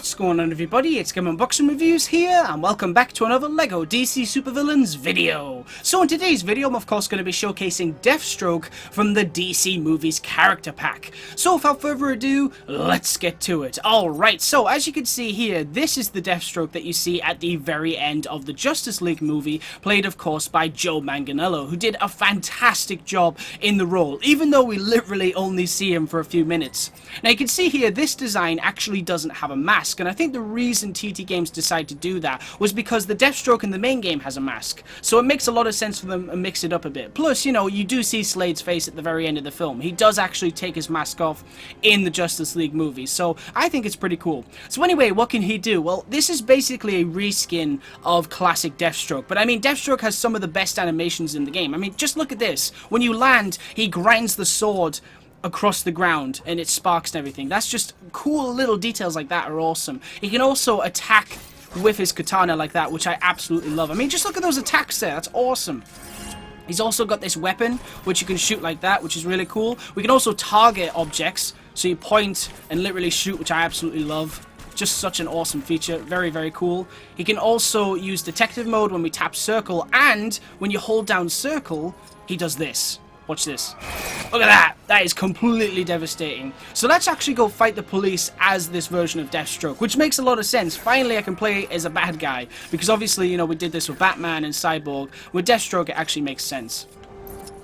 What's going on, everybody? It's Unboxing Reviews here, and welcome back to another LEGO DC Supervillains video. So in today's video, I'm of course going to be showcasing Deathstroke from the DC Movies Character Pack. So without further ado, let's get to it. Alright, so as you can see here, this is the Deathstroke that you see at the very end of the Justice League movie, played of course by Joe Manganiello, who did a fantastic job in the role, even though we literally only see him for a few minutes. Now you can see here, this design actually doesn't have a mask, and I think the reason TT Games decided to do that was because the Deathstroke in the main game has a mask, so it makes a lot of sense for them to mix it up a bit. Plus, you know, you do see Slade's face at the very end of the film. He does actually take his mask off in the Justice League movie, so I think it's pretty cool. So anyway, what can he do? Well, this is basically a reskin of classic Deathstroke, but I mean, Deathstroke has some of the best animations in the game. I mean, just look at this. When you land, he grinds the sword across the ground and it sparks and everything. That's just cool. Little details like that are awesome. He can also attack with his katana like that, which I absolutely love. I mean, just look at those attacks there. That's awesome. He's also got this weapon which you can shoot like that, which is really cool. We can also target objects, so you point and literally shoot, which I absolutely love. Just such an awesome feature. Very, very cool. He can also use detective mode when we tap circle, and when you hold down circle, he does this. Watch this. Look at that. That is completely devastating. So let's actually go fight the police as this version of Deathstroke, which makes a lot of sense. Finally, I can play as a bad guy, because obviously, you know, we did this with Batman and Cyborg. With Deathstroke, it actually makes sense.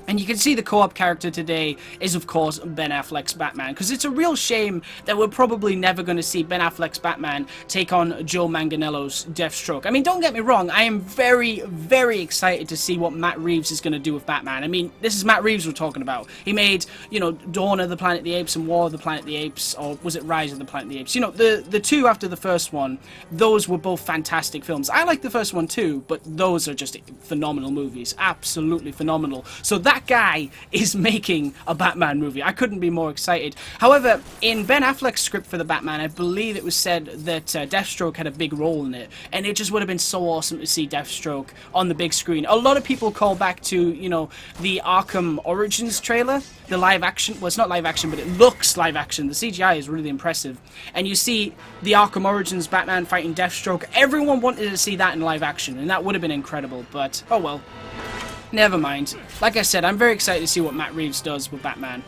And you can see the co-op character today is, of course, Ben Affleck's Batman. Because it's a real shame that we're probably never going to see Ben Affleck's Batman take on Joe Manganiello's Deathstroke. I mean, don't get me wrong. I am very, very excited to see what Matt Reeves is going to do with Batman. I mean, this is Matt Reeves we're talking about. He made, you know, Dawn of the Planet of the Apes and War of the Planet of the Apes. Or was it Rise of the Planet of the Apes? You know, the two after the first one, those were both fantastic films. I like the first one too, but those are just phenomenal movies. Absolutely phenomenal. So that guy is making a Batman movie. I couldn't be more excited. However, in Ben Affleck's script for the Batman, I believe it was said that Deathstroke had a big role in it, and it just would have been so awesome to see Deathstroke on the big screen. A lot of people call back to, you know, the Arkham Origins trailer, the live action. Well, it's not live action, but it looks live action. The CGI is really impressive, and you see the Arkham Origins Batman fighting Deathstroke. Everyone wanted to see that in live action, and that would have been incredible, but oh well. Never mind. Like I said, I'm very excited to see what Matt Reeves does with Batman.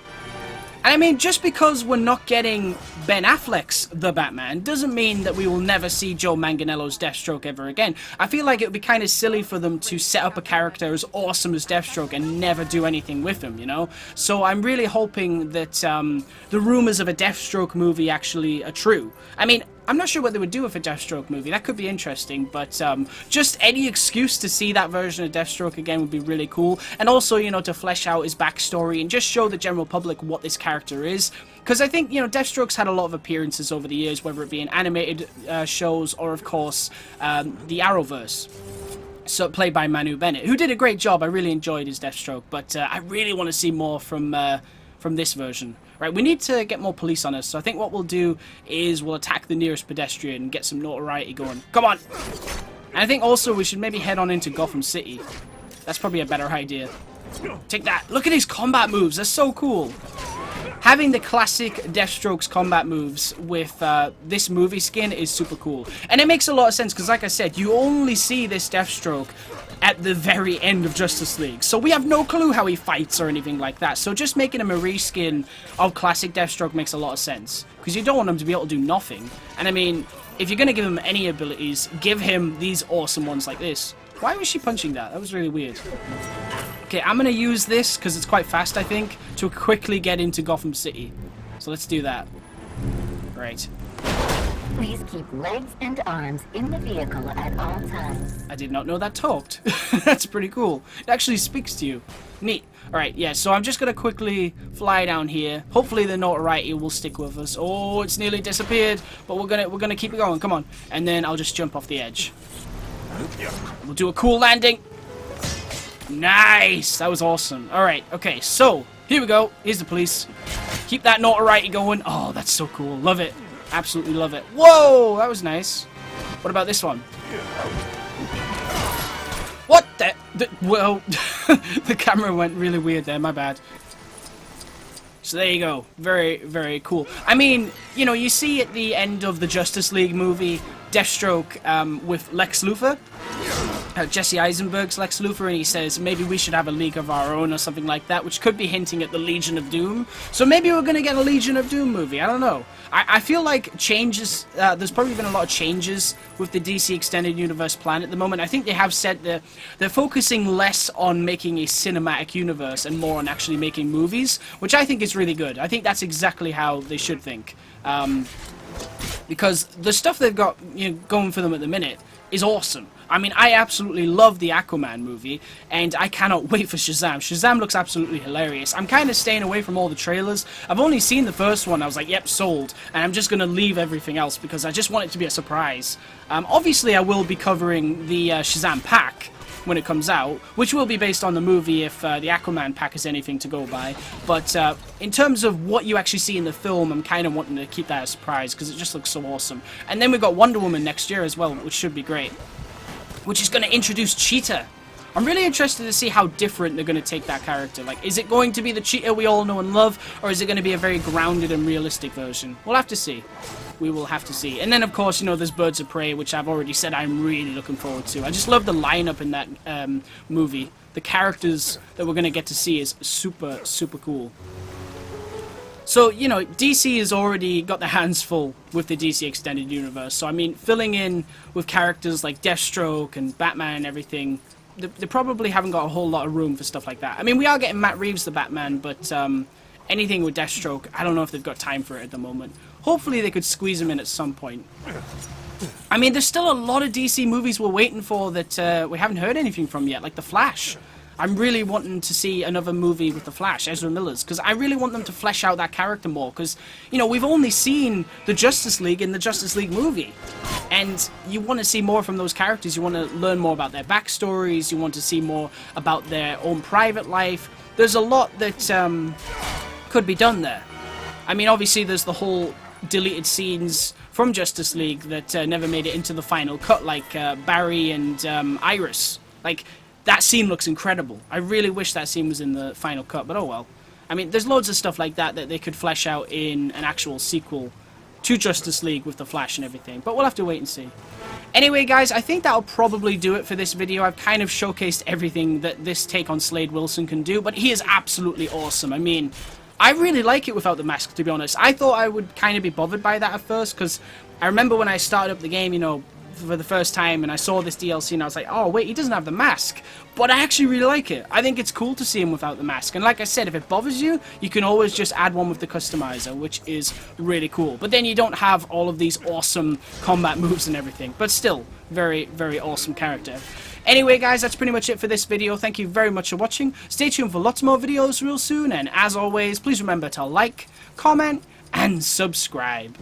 And I mean, just because we're not getting Ben Affleck's The Batman doesn't mean that we will never see Joe Manganiello's Deathstroke ever again. I feel like it would be kind of silly for them to set up a character as awesome as Deathstroke and never do anything with him, you know? So I'm really hoping that the rumors of a Deathstroke movie actually are true. I mean, I'm not sure what they would do with a Deathstroke movie. That could be interesting, but just any excuse to see that version of Deathstroke again would be really cool. And also, you know, to flesh out his backstory and just show the general public what this character is. Because I think, you know, Deathstroke's had a lot of appearances over the years, whether it be in animated shows or, of course, the Arrowverse. So played by Manu Bennett, who did a great job. I really enjoyed his Deathstroke, but I really want to see more from this version. Right, we need to get more police on us, so I think what we'll do is we'll attack the nearest pedestrian and get some notoriety going. Come on! And I think also we should maybe head on into Gotham City. That's probably a better idea. Take that! Look at his combat moves, they're so cool! Having the classic Deathstroke's combat moves with this movie skin is super cool. And it makes a lot of sense, because like I said, you only see this Deathstroke at the very end of Justice League. So we have no clue how he fights or anything like that. So just making him a reskin of classic Deathstroke makes a lot of sense. Because you don't want him to be able to do nothing. And I mean, if you're going to give him any abilities, give him these awesome ones like this. Why was she punching that? That was really weird. Okay, I'm going to use this, because it's quite fast, I think, to quickly get into Gotham City. So let's do that. Right. Please keep legs and arms in the vehicle at all times. I did not know that talked. That's pretty cool. It actually speaks to you. Neat. Alright, yeah, so I'm just going to quickly fly down here. Hopefully the notoriety will stick with us. Oh, it's nearly disappeared, but we're gonna keep it going. Come on. And then I'll just jump off the edge. We'll do a cool landing. Nice! That was awesome. Alright, okay, so here we go. Here's the police. Keep that notoriety going. Oh, that's so cool. Love it. Absolutely love it. Whoa! That was nice. What about this one? What the well, the camera went really weird there. My bad. So there you go. Very, very cool. I mean, you know, you see at the end of the Justice League movie, Deathstroke with Lex Luthor. Jesse Eisenberg's Lex Luthor, and he says maybe we should have a League of our own or something like that, which could be hinting at the Legion of Doom. So maybe we're going to get a Legion of Doom movie. I don't know. I feel like changes, there's probably been a lot of changes with the DC Extended Universe plan at the moment. I think they have said that they're focusing less on making a cinematic universe and more on actually making movies, which I think is really good. I think that's exactly how they should think. Because the stuff they've got, you know, going for them at the minute is awesome. I mean, I absolutely love the Aquaman movie, and I cannot wait for Shazam. Shazam looks absolutely hilarious. I'm kind of staying away from all the trailers. I've only seen the first one. I was like, yep, sold. And I'm just going to leave everything else because I just want it to be a surprise. Obviously, I will be covering the Shazam pack when it comes out, which will be based on the movie if the Aquaman pack is anything to go by. But in terms of what you actually see in the film, I'm kind of wanting to keep that a surprise because it just looks so awesome. And then we've got Wonder Woman next year as well, which should be great, which is going to introduce Cheetah. I'm really interested to see how different they're going to take that character. Like, is it going to be the Cheetah we all know and love, or is it going to be a very grounded and realistic version? We'll have to see. We will have to see. And then, of course, you know, there's Birds of Prey, which I've already said I'm really looking forward to. I just love the lineup in that movie. The characters that we're going to get to see is super, super cool. So, you know, DC has already got their hands full with the DC Extended Universe. So, I mean, filling in with characters like Deathstroke and Batman and everything, they probably haven't got a whole lot of room for stuff like that. I mean, we are getting Matt Reeves the Batman, but anything with Deathstroke, I don't know if they've got time for it at the moment. Hopefully they could squeeze him in at some point. I mean, there's still a lot of DC movies we're waiting for that we haven't heard anything from yet, like The Flash. I'm really wanting to see another movie with The Flash, Ezra Miller's, because I really want them to flesh out that character more, because, you know, we've only seen the Justice League in the Justice League movie, and you want to see more from those characters. You want to learn more about their backstories, you want to see more about their own private life. There's a lot that could be done there. I mean, obviously there's the whole deleted scenes from Justice League that never made it into the final cut, like Barry and Iris. Like, that scene looks incredible. I really wish that scene was in the final cut, but oh well. I mean, there's loads of stuff like that that they could flesh out in an actual sequel to Justice League with The Flash and everything, but we'll have to wait and see. Anyway, guys, I think that'll probably do it for this video. I've kind of showcased everything that this take on Slade Wilson can do, but he is absolutely awesome. I mean, I really like it without the mask, to be honest. I thought I would kind of be bothered by that at first, because I remember when I started up the game, you know, for the first time, and I saw this DLC, and I was like, oh, wait, he doesn't have the mask. But I actually really like it. I think it's cool to see him without the mask. And like I said, if it bothers you, you can always just add one with the customizer, which is really cool. But then you don't have all of these awesome combat moves and everything. But still, very, very awesome character. Anyway, guys, that's pretty much it for this video. Thank you very much for watching. Stay tuned for lots more videos real soon. And as always, please remember to like, comment, and subscribe.